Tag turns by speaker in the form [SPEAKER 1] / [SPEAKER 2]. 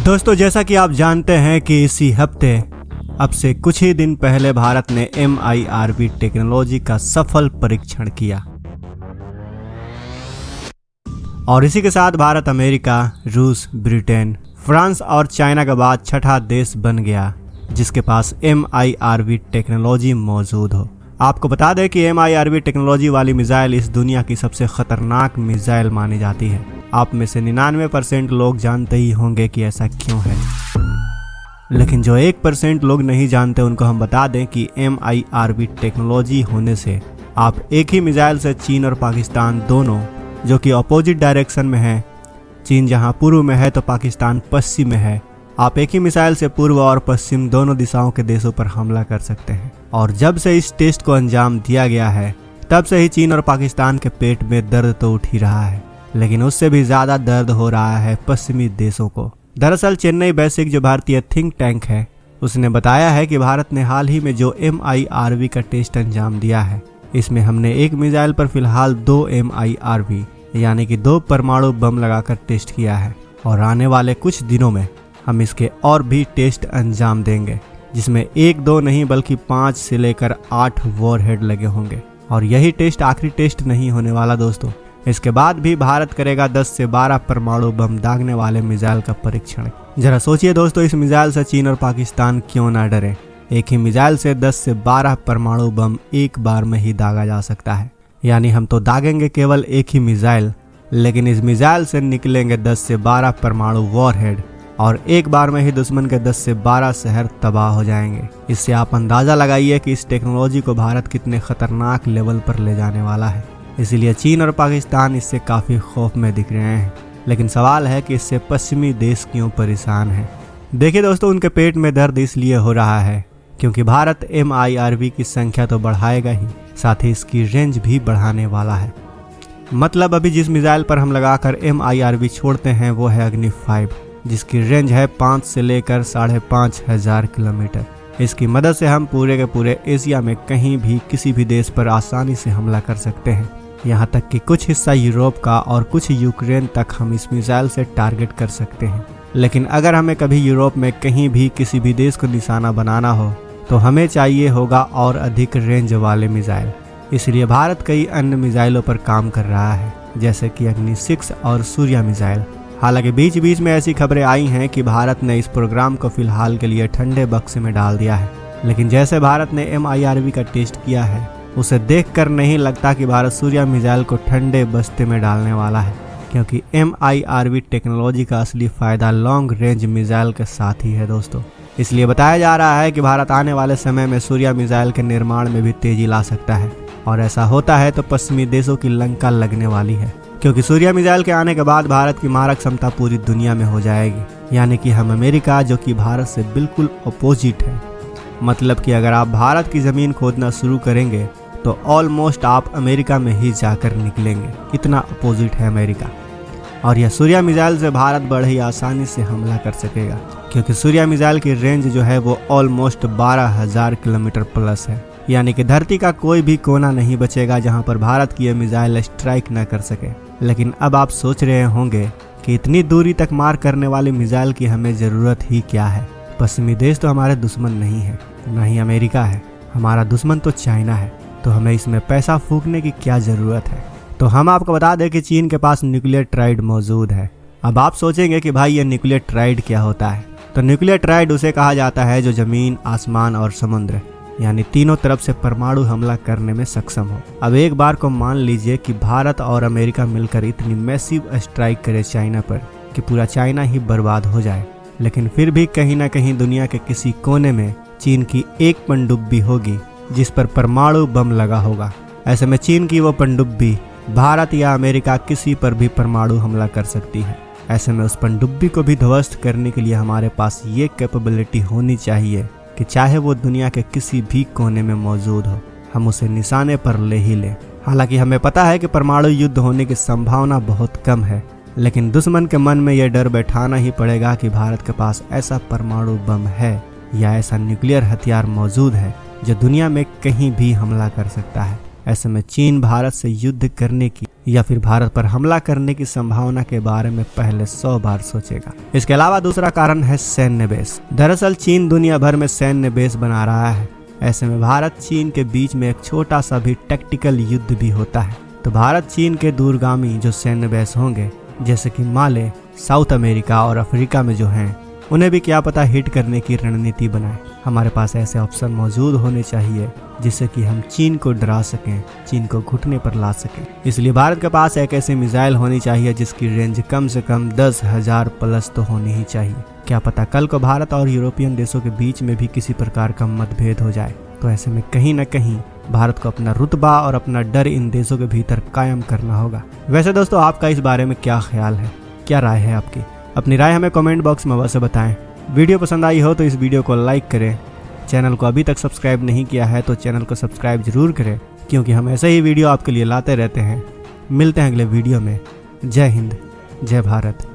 [SPEAKER 1] दोस्तों, जैसा कि आप जानते हैं कि इसी हफ्ते अब से कुछ ही दिन पहले भारत ने MIRV टेक्नोलॉजी का सफल परीक्षण किया और इसी के साथ भारत अमेरिका, रूस, ब्रिटेन, फ्रांस और चाइना के बाद छठा देश बन गया जिसके पास MIRV टेक्नोलॉजी मौजूद हो। आपको बता दें कि MIRV टेक्नोलॉजी वाली मिसाइल इस दुनिया की सबसे खतरनाक मिसाइल मानी जाती है। आप में से 99% लोग जानते ही होंगे कि ऐसा क्यों है, लेकिन जो 1% लोग नहीं जानते उनको हम बता दें कि MIRV टेक्नोलॉजी होने से आप एक ही मिसाइल से चीन और पाकिस्तान दोनों, जो कि अपोजिट डायरेक्शन में है, चीन जहां पूर्व में है तो पाकिस्तान पश्चिम में है, आप एक ही मिसाइल से पूर्व और पश्चिम दोनों दिशाओं के देशों पर हमला कर सकते हैं। और जब से इस टेस्ट को अंजाम दिया गया है तब से ही चीन और पाकिस्तान के पेट में दर्द तो उठ ही रहा है, लेकिन उससे भी ज्यादा दर्द हो रहा है पश्चिमी देशों को। दरअसल चेन्नई बेसिक जो भारतीय थिंक टैंक है, उसने बताया है कि भारत ने हाल ही में जो MIRV का टेस्ट अंजाम दिया है, इसमें हमने एक मिसाइल पर फिलहाल 2 MIRV यानी कि 2 परमाणु बम लगाकर टेस्ट किया है और आने वाले कुछ दिनों में हम इसके और भी टेस्ट अंजाम देंगे, जिसमें 1-2 नहीं बल्कि 5 से लेकर 8 वॉरहेड लगे होंगे। और यही टेस्ट आखिरी टेस्ट नहीं होने वाला दोस्तों, इसके बाद भी भारत करेगा 10 से 12 परमाणु बम दागने वाले मिसाइल का परीक्षण। जरा सोचिए दोस्तों, इस मिसाइल से चीन और पाकिस्तान क्यों ना डरे। एक ही मिसाइल से 10 से 12 परमाणु बम एक बार में ही दागा जा सकता है, यानी हम तो दागेंगे केवल एक ही मिसाइल, लेकिन इस मिसाइल से निकलेंगे 10 से 12 परमाणु वॉरहेड और एक बार में ही दुश्मन के 10 से 12 शहर तबाह हो जाएंगे। इससे आप अंदाजा लगाइए कि इस टेक्नोलॉजी को भारत कितने खतरनाक लेवल पर ले जाने वाला है। इसीलिए चीन और पाकिस्तान इससे काफी खौफ में दिख रहे हैं, लेकिन सवाल है कि इससे पश्चिमी देश क्यों परेशान है। देखिए दोस्तों, उनके पेट में दर्द इसलिए हो रहा है क्योंकि भारत MIRV की संख्या तो बढ़ाएगा ही, साथ ही इसकी रेंज भी बढ़ाने वाला है। मतलब अभी जिस मिसाइल पर हम लगाकर MIRV छोड़ते हैं वो है अग्नि 5, जिसकी रेंज है 5 से लेकर 5,500 किलोमीटर। इसकी मदद से हम पूरे के पूरे एशिया में कहीं भी किसी भी देश पर आसानी से हमला कर सकते हैं। यहाँ तक कि कुछ हिस्सा यूरोप का और कुछ यूक्रेन तक हम इस मिसाइल से टारगेट कर सकते हैं। लेकिन अगर हमें कभी यूरोप में कहीं भी किसी भी देश को निशाना बनाना हो तो हमें चाहिए होगा और अधिक रेंज वाले मिसाइल। इसलिए भारत कई अन्य मिसाइलों पर काम कर रहा है, जैसे कि अग्नि 6 और सूर्या मिसाइल। हालांकि बीच बीच में ऐसी खबरें आई हैं कि भारत ने इस प्रोग्राम को फिलहाल के लिए ठंडे बक्से में डाल दिया है, लेकिन जैसे भारत ने MIRV का टेस्ट किया है उसे देखकर नहीं लगता कि भारत सूर्या मिसाइल को ठंडे बस्ते में डालने वाला है, क्योंकि MIRV टेक्नोलॉजी का असली फायदा लॉन्ग रेंज मिसाइल के साथ ही है दोस्तों। इसलिए बताया जा रहा है कि भारत आने वाले समय में सूर्या मिसाइल के निर्माण में भी तेजी ला सकता है, और ऐसा होता है तो पश्चिमी देशों की लंका लगने वाली है, क्योंकि सूर्या मिसाइल के आने के बाद भारत की मारक क्षमता पूरी दुनिया में हो जाएगी। यानी कि हम अमेरिका, जो कि भारत से बिल्कुल अपोजिट है, मतलब कि अगर आप भारत की जमीन खोदना शुरू करेंगे तो ऑलमोस्ट आप अमेरिका में ही जाकर निकलेंगे। इतना अपोजिट है अमेरिका। और यह सूर्या मिसाइल से भारत बड़े ही आसानी से हमला कर सकेगा, क्योंकि सूर्या मिसाइल की रेंज जो है वो ऑलमोस्ट 12,000 किलोमीटर प्लस है। यानी कि धरती का कोई भी कोना नहीं बचेगा जहां पर भारत की यह मिसाइल स्ट्राइक न कर सके। लेकिन अब आप सोच रहे होंगे कि इतनी दूरी तक मार करने वाली मिसाइल की हमें जरूरत ही क्या है। पश्चिमी देश तो हमारे दुश्मन नहीं है, न ही अमेरिका है, हमारा दुश्मन तो चाइना है, तो हमें इसमें पैसा फूकने की क्या जरूरत है। तो हम आपको बता दें कि चीन के पास न्यूक्लियर ट्राइड मौजूद है। अब आप सोचेंगे कि भाई ये न्यूक्लियर ट्राइड क्या होता है। तो न्यूक्लियर ट्राइड उसे कहा जाता है जो जमीन, आसमान और समुद्र यानी तीनों तरफ से परमाणु हमला करने में सक्षम हो। अब एक बार को मान लीजिए कि भारत और अमेरिका मिलकर इतनी मैसिव स्ट्राइक करे चाइना पर कि पूरा चाइना ही बर्बाद हो जाए, लेकिन फिर भी कहीं ना कहीं दुनिया के किसी कोने में चीन की एक पनडुब्बी होगी जिस पर परमाणु बम लगा होगा। ऐसे में चीन की वो पनडुब्बी भारत या अमेरिका किसी पर भी परमाणु हमला कर सकती है। ऐसे में उस पनडुब्बी को भी ध्वस्त करने के लिए हमारे पास ये कैपेबिलिटी होनी चाहिए कि चाहे वो दुनिया के किसी भी कोने में मौजूद हो, हम उसे निशाने पर ले ही लें। हालांकि हमें पता है कि परमाणु युद्ध होने की संभावना बहुत कम है, लेकिन दुश्मन के मन में यह डर बैठाना ही पड़ेगा कि भारत के पास ऐसा परमाणु बम है या ऐसा न्यूक्लियर हथियार मौजूद है जो दुनिया में कहीं भी हमला कर सकता है। ऐसे में चीन भारत से युद्ध करने की या फिर भारत पर हमला करने की संभावना के बारे में पहले 100 बार सोचेगा। इसके अलावा दूसरा कारण है सैन्य बेस। दरअसल चीन दुनिया भर में सैन्य बेस बना रहा है। ऐसे में भारत चीन के बीच में एक छोटा सा भी टैक्टिकल युद्ध भी होता है तो भारत चीन के दूरगामी जो सैन्य बेस होंगे, जैसे कि माले, साउथ अमेरिका और अफ्रीका में जो हैं, उन्हें भी क्या पता हिट करने की रणनीति बनाए। हमारे पास ऐसे ऑप्शन मौजूद होने चाहिए जिससे कि हम चीन को डरा सकें, चीन को घुटने पर ला सकें। इसलिए भारत के पास एक ऐसी मिसाइल होनी चाहिए जिसकी रेंज कम से कम 10,000 प्लस तो होनी ही चाहिए। क्या पता कल को भारत और यूरोपियन देशों के बीच में भी किसी प्रकार का मतभेद हो जाए, तो ऐसे में कहीं न कहीं भारत को अपना रुतबा और अपना डर इन देशों के भीतर कायम करना होगा। वैसे दोस्तों, आपका इस बारे में क्या ख्याल है, क्या राय है आपकी? अपनी राय हमें कमेंट बॉक्स में अवश्य बताएं। वीडियो पसंद आई हो तो इस वीडियो को लाइक करें। चैनल को अभी तक सब्सक्राइब नहीं किया है तो चैनल को सब्सक्राइब जरूर करें, क्योंकि हम ऐसे ही वीडियो आपके लिए लाते रहते हैं। मिलते हैं अगले वीडियो में। जय हिंद, जय भारत।